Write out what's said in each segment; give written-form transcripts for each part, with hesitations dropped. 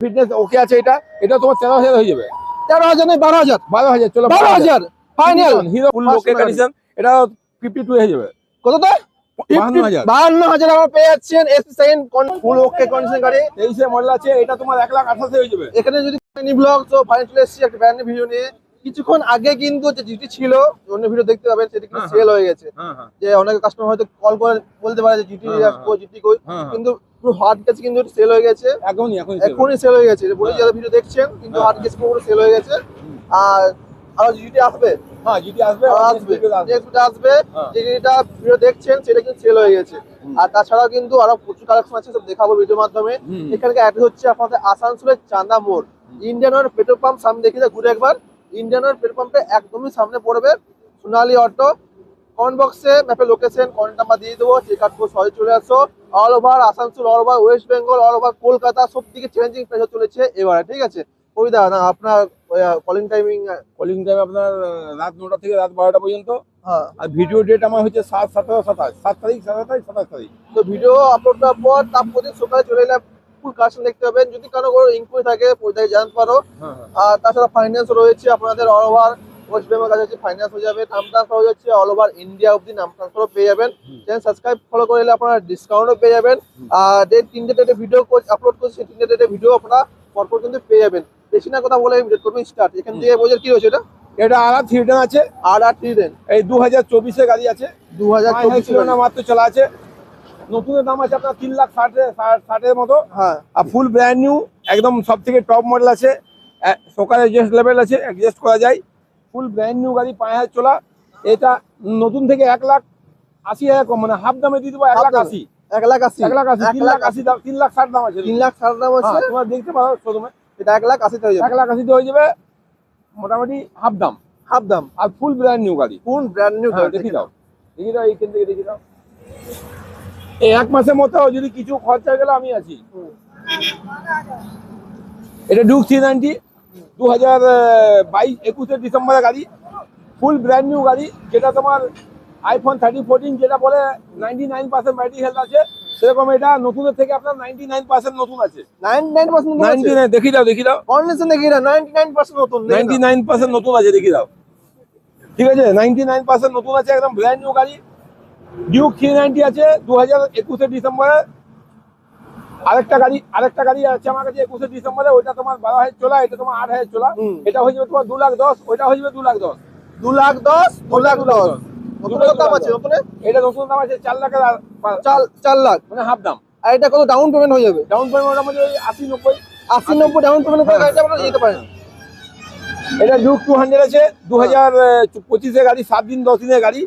Fitness ওকে আছে। এটা তোমার 13,000 হয়ে যাবে। 13,000 নয় 12,000। 12,000 চলো 12,000 ফাইনাল। হিরো ফুল ওকে কন্ডিশন, এটা 52 হয়ে যাবে। কত তো? 52,000। 52,000 আমরা পেয়ে যাচ্ছেন এসি সেকেন্ড ফুল ওকে কন্ডিশন গাড়ি। 23 এর মডেল আছে, এটা তোমার 1,28,000 হয়ে যাবে। এখানে যদি মিনি ব্লগ তো ফাইনাল এসেছি একটা ব্র্যান্ড নিউ ভিডিও নিয়ে। কিছুক্ষণ আগে কিন্তু যে জিটি ছিল অন্য ভিডিও দেখতে পাবেন, সেটা কিন্তু সেল হয়ে গেছে। যে অনেক কাস্টমার হয়তো কল করে বলতে পারে যে জিটি আসবো, জিটি কই, কিন্তু পুরো হার্ড কেস কিন্তু সেল হয়ে গেছে। এখনই সেল হয়ে গেছে। বলে যারা ভিডিও দেখছেন কিন্তু হার্ড কেস পুরো সেল হয়ে গেছে। আর আর জিটি আসবে, হ্যাঁ জিটি আসবে, আসবে। যেটা ভিডিও দেখছেন সেটা কিন্তু সেল হয়ে গেছে। আর তাছাড়াও কিন্তু আরো প্রচুর কালেকশন আছে, সব দেখাবো ভিডিওর মাধ্যমে। এখানকার অ্যাড্রেস হচ্ছে আপনাদের আসানসোলের চান্দা মোড়, ইন্ডিয়ান অয়েল পেট্রোল পাম্প সামনে দেখে ঘুরে একবার। ইন্ডিয়ান অয়েল পেট্রোল পাম্পে একদমই সামনে পড়বে সোনালী অটো। কমেন্ট বক্সে ম্যাপের লোকেশন কন্ট্যাক্ট নাম্বার দিয়ে দেবো, চেক আউট করে সহজে চলে আসো। All over Asansol, all over West Bengal, all over Kolkata সব দিকে চ্যালেঞ্জিং প্রাইস চলেছে এবারে, ঠিক আছে? কবিতা না আপনার কলিং টাইম আপনার রাত 9টা থেকে রাত 12টা পর্যন্ত। হ্যাঁ, আর ভিডিও ডেট আমার হচ্ছে 7, 17, 27, 7 তারিখ, 27 তারিখ, 27 তারিখ। তো ভিডিও আপলোড করার পর তার প্রতি সকালে চলে এলে ফুল কালেকশন দেখতে পাবেন। যদি কারো কোনো ইনকোয়ারি থাকে পরিচয় জানতে পারো। আর তাছাড়া ফাইন্যান্স রয়েছে আপনাদের অল ওভার ওয়েস্ট বেঙ্গল কাছে ফাইন্যান্স হয়ে যাবে, নাম ট্রান্সফার হয়ে যাচ্ছে, অল ওভার ইন্ডিয়া অব্দি নাম ট্রান্সফারও পেয়ে যাবেন। চ্যানেল সাবস্ক্রাইব ফলো করে নিলে আপনারা ডিসকাউন্টও পেয়ে যাবেন। আর যে 3টে ডেটে ভিডিও আপলোড করছি সেই 3টে ডেটে ভিডিও আপনারা পরপর কিন্তু পেয়ে যাবেন। বেশি না কথা বলে প্রথমে স্টার্ট। এখান থেকে বোঝার কি হয়েছে এটা আর থ্রিডেন আছে, আর 3 এই 2024 এর গাড়ি আছে। 2024 না মাত্র চলা আছে। নতুনের দাম আছে আপনার 3,60,000 মতো। হ্যাঁ, আর ফুল ব্র্যান্ড নিউ, একদম সব থেকে টপ মডেল আছে। সকালে অ্যাডজাস্ট লেভেল আছে, অ্যাডজাস্ট করা যায়। ফুল ব্র্যান্ড নিউ গাড়ি, 5,000 চলা। এটা নতুন থেকে 1,80,000 কম, মানে হাফ দামে দিয়ে দেবো 1,80,000। 1,80,000 3,80,000 দাম, 3,60,000 দাম আছে। 3,60,000 দাম আছে। তোমরা দেখতে পারো শোরুমে, এটা 1,80,000 হয়ে যাবে। 1,80,000 হয়ে যাবে মোটামুটি হাফ দাম। হাফ দাম আর ফুল ব্র্যান্ড নিউ গাড়ি, কোন ব্র্যান্ড নিউ গাড়ি দেখি দাও এইখান থেকে দেখি দাও। এই 1 মাসের মতো যদি কিছু খরচা গেলে আমি আছি। এটা ডিউক 390, 2022-21 ডিসেম্বরের গাড়ি। ফুল ব্র্যান্ড নিউ গাড়ি, যেটা তোমার iPhone 13, 14 যেটা বলে 99% ব্যাটারি হেলথ আছে, সেরকম এটা নতুনের থেকে আপনার 99% নতুন আছে। 99% নতুন আছে। 99 দেখি দাও কন্ডিশন দেখি না, 99% নতুন। 99% নতুন আছে, দেখি দাও। ঠিক আছে, 99% নতুন আছে, একদম ব্র্যান্ড নিউ গাড়ি। ডিউক 390 আছে 2021 ডিসেম্বরে। আরেকটা গাড়ি আছে আমার কাছে 21 ডিসেম্বরে, ওইটা তোমার 12,000 চলা, এটা তোমার 8,000 চলা। এটা হয়ে যাবে তোমার 2,10,000, ওইটা হয়ে যাবে 2,10,000। 2,10,000 নতুন দাম আছে। নতুন এটা নতুন দাম আছে 4 লাখ, 4 লাখ মানে হাফ দাম। আর এটা কত ডাউন পেমেন্ট হয়ে যাবে? ডাউন পেমেন্ট মোটামুটি ওই 80-90 ডাউন পেমেন্ট করে গাড়িটা আপনারা যেতে পারেন। এটা ডিউক 200 আছে 2025 এর গাড়ি, 7 দিন 10 দিনের গাড়ি।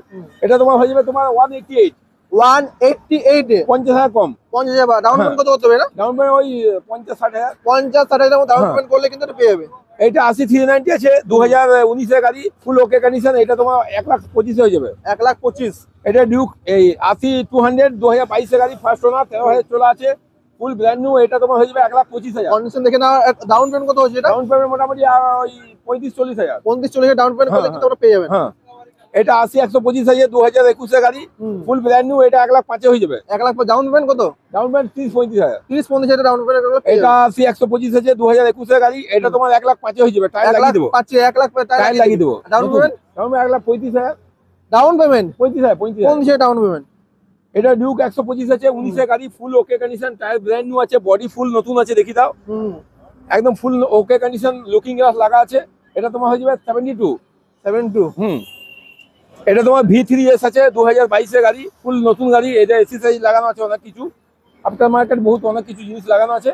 এটা তোমার হয়ে যাবে তোমার 188 188 50,000 কম। 50,000 ডাউন পেমেন্ট কত করতে হবে না? ডাউন পেমেন্ট ওই 50-60,000। 50-60,000 ডাউন পেমেন্ট করলে কিন্তু এটা পেয়ে যাবে। এটা 80-390 আছে 2019 এর গাড়ি, ফুল ওকে কন্ডিশন। এটা তোমার 1,25,000 হয়ে যাবে। 1,25,000 এটা ডিউক এই 80-200 2022 এর গাড়ি, ফার্স্ট ওনার, 13,000 চলা আছে, ফুল ব্র্যান্ড নিউ। এটা তোমার হয়ে যাবে 1,25,000। কন্ডিশন দেখে না। ডাউন পেমেন্ট কত হচ্ছে এটা? ডাউন পেমেন্ট মোটামুটি ওই 35-40,000। 35-40,000 ডাউন পেমেন্ট করলে কিন্তু আমরা পেয়ে যাবেন। হ্যাঁ, এটা 80-125 আছে 2021 এর গাড়ি, ফুল ব্র্যান্ড নিউ। এটা 1,05,000 হয়ে যাবে। 1,05,000 ডাউন পেমেন্ট কত? Down payment 30-35,000। 30-35,000 ডাউন পেমেন্ট করলে এটা 80-125 আছে 2021 এর গাড়ি, এটা তোমার 1,05,000 হয়ে যাবে। টায়ার লাগিয়ে দেবো, 1,05,000 টায়ার লাগিয়ে দেবো। Down payment 1,35,000 down payment 35,000 down payment. এটা ডিউক 125 আছে 19 এর গাড়ি, full okay condition, tyre brand new আছে, বডি ফুল নতুন আছে, দেখি দাও। একদম full okay condition, looking glass লাগা আছে। এটা তোমার হয়ে যাবে 72। এটা তোমার V3S আছে 2022 এর গাড়ি, ফুল নতুন গাড়ি। এটা এসি সাইজ লাগানো আছে, অনেক কিছু আফটার মার্কেট বহুত অনেক কিছু জিনিস লাগানো আছে।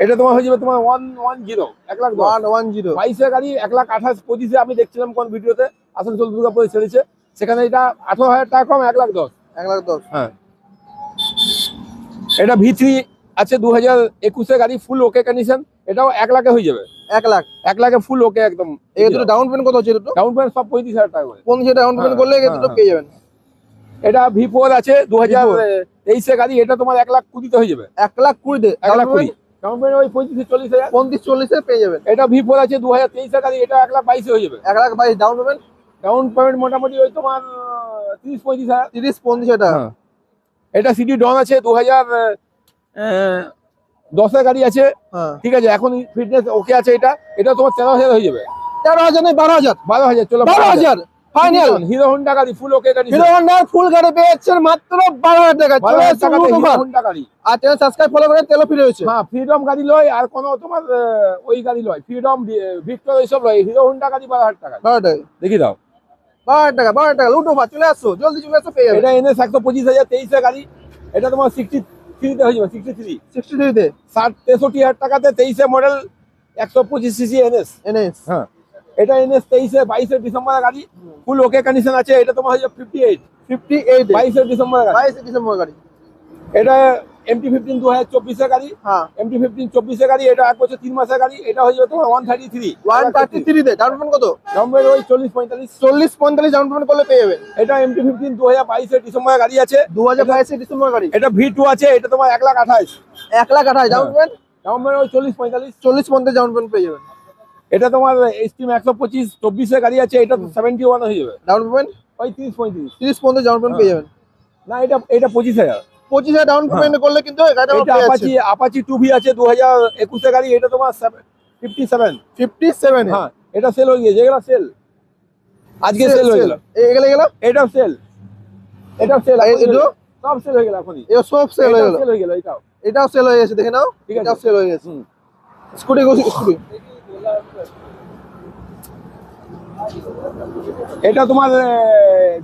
এটা তোমার হয়ে যাবে তোমার 110 1,10,000 22 এর গাড়ি। 1,28,25 আমি দেখছিলাম কোন ভিডিওতে, আসানসোল দুর্গাপুরে ছেড়েছে, সেখানে এটা 18,000 টাকা কম, 1,10,000। 1,10,000 হ্যাঁ, এটা V3 আছে 2021 এর গাড়ি, ফুল ওকে কন্ডিশন। এটাও 1 লাখে হয়ে যাবে। 1 লাখে ফুল ওকে একদম। এই দুটো ডাউন পেমেন্ট কত হচ্ছে? দুটো ডাউন পেমেন্ট সব 35,000 টাকা করে। 35,000 ডাউন পেমেন্ট করলে এই দুটো পেয়ে যাবেন। এটা V4 আছে 2023 এর গাড়ি, এটা তোমার 1,20,000 হয়ে যাবে। 1,20,000 1,20,000 ডাউন পেমেন্ট ওই 35-40,000। 35-40,000 পেয়ে যাবেন। এটা V4 আছে 2023 এর গাড়ি, এটা 1,22,000 হয়ে যাবে। 1,22,000 ডাউন পেমেন্ট। ডাউন পেমেন্ট মোটামুটি ওই তোমার 30-35,000। 30-35,000 টাকা। এটা সিটি ডন আছে 10 গাড়ি আছে, হ্যাঁ ঠিক আছে, এখন ফিটনেস ওকে আছে, এটা তোমার 13,000 হয়ে যাবে। 13,000 নয় 12,000, 12,000, চলো 12,000 ফাইনাল। হিরো হোন্ডা গাড়ি ফুল ওকে গাড়ি, হিরো হন্ডা ফুল গাড়ি পেয়েছেন মাত্র 12,000 টাকা। চলে 12,000 আসছে টাকাতে Root হিরো Over। হোন্ডা গাড়ি। আর চ্যানেল সাবস্ক্রাইব ফলো করে তেলও ফ্রি হয়েছে। হ্যাঁ, ফ্রিডম গাড়ি লয়, আর কোনো তোমার ওই গাড়ি লয়, ফ্রিডম ভিক্টর এইসব লয়, হিরো হোন্ডা গাড়ি 12,000 টাকা। 12 টাকা, দেখি দাও, 12 টাকা, 12 টাকা Root Over। চলে আসো, জলদি চলে আসো, পেয়ে যাবে। এটা এনএস 125,000 23 গাড়ি, এটা তোমার 63 তে হয়ে যাবে, 63 63 তে 63,000 টাকাতে 23 মডেল 125 সিসি এনএস। এনএস। হ্যাঁ, এটা এনএস 22 ডিসেম্বরের গাড়ি, ফুল ওকে কন্ডিশন আছে, এটা তোমার হয়ে যাবে 58 58 22 ডিসেম্বরের গাড়ি। 22 ডিসেম্বর গাড়ি। এটা MT-15 2024 গাড়ি, হ্যাঁ MT-15 24 গাড়ি, এটা 1 বছর 3 মাসের গাড়ি, এটা হয়ে যাবে তোমার 133 133 তে ডাউন পেমেন্ট কত? নম্বর ওই 40-45। 40-45 ডাউন পেমেন্ট করলে পেয়ে যাবেন। এটা MT-15 2022 ডিসেম্বরের গাড়ি আছে, 2022 ডিসেম্বর গাড়ি। এটা V2 আছে, এটা তোমার 1,28,000 1,28,000 ডাউন পেমেন্ট, নম্বর ওই 40-45। 40-50 ডাউন পেমেন্ট পেয়ে যাবেন। এটা তোমার স্টিম 125 24 গাড়ি আছে, এটা তো 71 হয়ে যাবে, ডাউন পেমেন্ট ওই 30-35। 30-50 ডাউন পেমেন্ট পেয়ে যাবেন। না, এটা 25,000। 25,000 ডাউন পেমেন্ট করলে কিন্তু এই গাড়িটা এটা পেয়ে যাচ্ছে। আপাচি 2V আছে 2021 গাড়ি, এটা তোমার 57। 57 হ্যাঁ, এটা সেল হয়ে গেছে, এগুলো সেল, আজকে সেল হয়ে গেল, এগুলো এটাও সেল, এটাও সেল, এটাও? সব সেল হয়ে গেল এখনই, এটা সব সেল হয়ে গেল। সেল হয়ে গেল, এটাও এটাও সেল হয়ে গেছে, দেখে নাও, ঠিক আছে। এটাও সেল হয়ে গেছে। হুম। স্কুটি স্কুটি এটা তোমার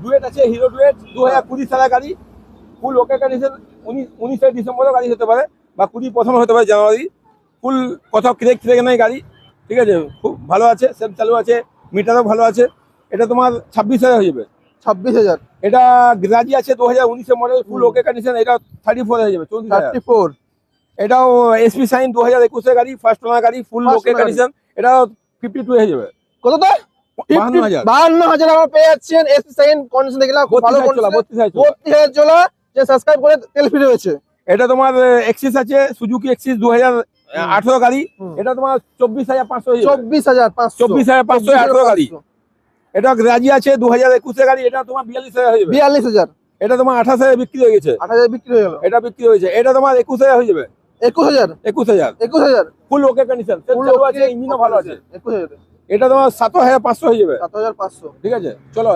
ডুয়েট আছে, হিরো ডুয়েট 2020 সালের গাড়ি, ফুল ওকে কন্ডিশন, 19 ডিসেম্বরের গাড়ি হতে পারে, বা 20 প্রথম হতে পারে জানুয়ারি, ফুল কোথাও ক্রেক নাই গাড়ি, ঠিক আছে, খুব ভালো আছে, সেলফ চালু আছে, মিটারও ভালো আছে, এটা তোমার 26,000 হয়ে যাবে। 26,000, এটা গ্রাজি আছে 2019 মডেল, ফুল ওকে কন্ডিশন, এটা 34 হয়ে যাবে, 34,000। 34 এটাও এসপি সাইন 2021 গাড়ি, ফার্স্ট ওনার গাড়ি, ফুল First ওকে owner কন্ডিশন, এটাও 52 হয়ে যাবে। কত তো? 52,000 52,000 আমরা পেয়ে যাচ্ছেন। এসি সাইন কন্ডিশন দেখলাম, খুব ভালো 32,000 চলা, যে সাবস্ক্রাইব করে তেল ফ্রি হয়েছে। এটা তোমার এক্সিস আছে, সুজুকি এক্সিস 2018 গাড়ি, এটা তোমার 24,500 হয়ে যাবে। 24,500 24,500 18 গাড়ি। এটা গ্রাজি আছে 2021 গাড়ি, এটা তোমার 42,000 হয়ে যাবে। 42,000, এটা তোমার 28,000 বিক্রি হয়ে গেছে, 8,000 বিক্রি হয়ে গেল। এটা বিক্রি হয়েছে, এটা তোমার 21,000 হয়ে যাবে। 21,000, 21,000 ফুল ওকে কন্ডিশন, চালু আছে, ইঞ্জিনও ভালো আছে। 21,000, এটা তোমার 7,500 হয়ে যাবে। 7,500, ঠিক আছে, চলো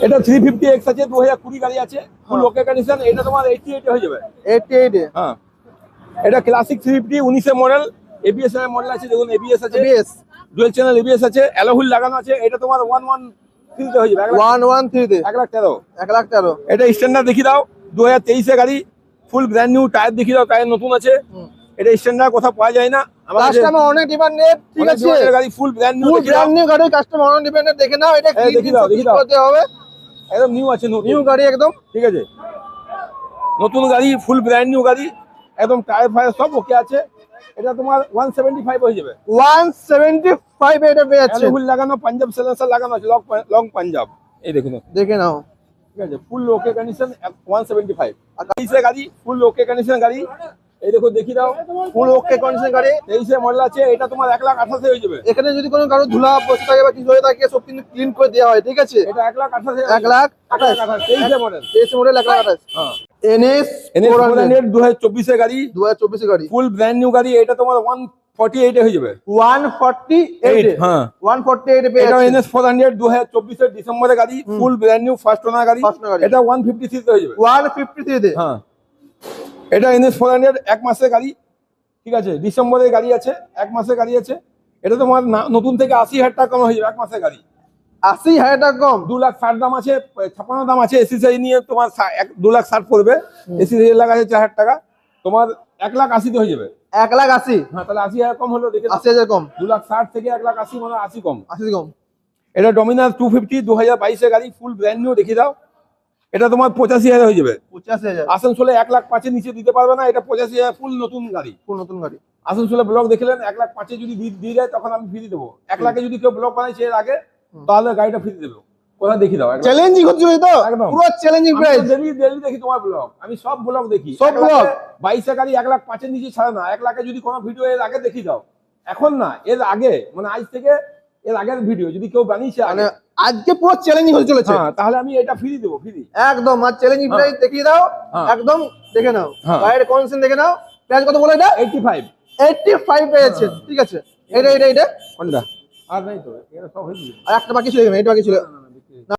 এটা 350X আছে 2020 গাড়ি আছে, ফুল ওকে কন্ডিশন, এটা তোমার 88 হয়ে যাবে। 88 হ্যাঁ, এটা ক্লাসিক 350 19 মডেল, এবিএস এর মডেল আছে, দেখুন এবিএস আছে, ABS ডুয়াল চ্যানেল এবিএস আছে, অ্যালো হুইল লাগানো আছে, এটা তোমার 113 তে হয়ে যাবে, 113 তে 1,13,000। 1,13,000। এটা স্ট্যান্ডার্ড দেখি দাও, 2023 গাড়ি, ফুল ব্র্যান্ড নিউ, টায়ার দেখি দাও, টায়ার নতুন আছে, এটা স্ট্যান্ডার্ড কোথাও পাওয়া যায় না, কাস্টমার অনেক ডিমান্ডেড, ঠিক আছে, গাড়ি ফুল ব্র্যান্ড নিউ, ফুল ব্র্যান্ড নিউ গাড়ি, কাস্টমার অনেক ডিমান্ডেড, দেখে নাও। এটা এই দেখি দাও, দেখি দাও। করতে হবে, একদম নিউ আছে, নিউ গাড়ি একদম, ঠিক আছে, নতুন গাড়ি, ফুল ব্র্যান্ড নিউ গাড়ি, একদম টায়ার ফায়ার সব ওকে আছে, এটা তোমার 175 হয়ে যাবে। 175 এটা পেয়ে যাচ্ছে। অ্যালো হুইল লাগানো, পাঞ্জাব সাইলেন্সার লাগানো আছে, লং পাঞ্জাব, এই দেখুন, দেখে নাও, ঠিক আছে, ফুল ওকে কন্ডিশন 175। আর 23 গাড়ি, ফুল ওকে কন্ডিশন গাড়ি, এই দেখো দেখি দাও, ফুল ওকে কন্ডিশন গাড়ি। 23 মডেল আছে, এটা তোমার 1,28,000 হয়ে যাবে। এখানে যদি কোনো কারো ধুলা বসে থাকে বা কিছু হয়ে থাকে, সব কিন্তু ক্লিন করে দেওয়া হয়, ঠিক আছে। এটা 1,28,000, 1,28,000, 23 মডেল। 23 মডেল 1,28,000। হ্যাঁ, NS 400 2024 গাড়ি, 2024 গাড়ি, ফুল ব্র্যান্ড নিউ গাড়ি, এটা তোমার 148 হয়ে যাবে। 148, হ্যাঁ, 148 পেয়ে এটা যাচ্ছে। NS 400 2024 ডিসেম্বরের গাড়ি, ফুল ব্র্যান্ড নিউ ফার্স্ট ওনার গাড়ি, First owner গাড়ি। এটা 153 হয়ে যাবে। 153 তে, হ্যাঁ, এটা NS 400 এক মাসের গাড়ি, ঠিক আছে, ডিসেম্বরের গাড়ি আছে, এক মাসের গাড়ি আছে, এটা তোমার নতুন থেকে 80,000 টাকা কম হয়ে যাবে এক মাসের গাড়ি। 80,000 টাকা কম। 2,60,000 দাম আছে, 56 দাম আছে, এসি সাই নিয়ে তোমার 2,60,000 পড়বে, এসি সাই লাগাছে 4,000 টাকা, তোমার 1,80,000 হয়ে যাবে। 1,80,000, হ্যাঁ, তাহলে 80,000 কম হলো, দেখে 80,000 কম, 2,60,000 থেকে 1,80,000 মানে 80 কম। 80 কম। এটা ডমিনার 250 2022 গাড়ি, ফুল ব্র্যান্ড নিউ, দেখি দাও, এটা তোমার 85,000 হয়ে যাবে। 85,000 আসানসোলে 1,05,000 নিচে দিতে পারবে না, এটা 85,000 ফুল নতুন গাড়ি। ফুল নতুন গাড়ি। আসানসোলে ব্লক দেখলেন, 1,05,000 যদি দিয়ে যায় তখন আমি ফ্রি দেবো। 1,00,000 যদি কেউ ব্লক বানাইছে এর আগে, তাহলে গাড়িটা ফ্রি দেবো। কোথায় দেখি দাও, চ্যালেঞ্জিং হচ্ছে তো, একদম পুরো চ্যালেঞ্জিং প্রাইস। ডেলি দেখি তোমার ব্লগ, আমি সব ব্লগ দেখি, সব ব্লগ। 22 গাড়ি 1,05,000 নিচে ছাড়ে না। 1,00,000 যদি কোনো ভিডিও এর আগে দেখি দাও, এখন না, এর আগে, মানে আজ থেকে এর আগের ভিডিও যদি কেউ বানিয়েছে মানে আজকে পুরো চ্যালেঞ্জিং হতে চলেছে। হ্যাঁ, তাহলে আমি এটা ফ্রি দেবো, ফ্রি একদম। আর চ্যালেঞ্জিং প্রাইস দেখিয়ে দাও, হ্যাঁ। একদম দেখে নাও, হ্যাঁ। গাড়ির কন্ডিশন দেখে নাও। প্রাইস কত বলো এটা? 85 85 পেয়েছেন, ঠিক আছে। এটা কোনটা আর নাই তো, এরা সব হয়ে গেছে। আর একটা বাকি ছিল, এটা বাকি ছিল।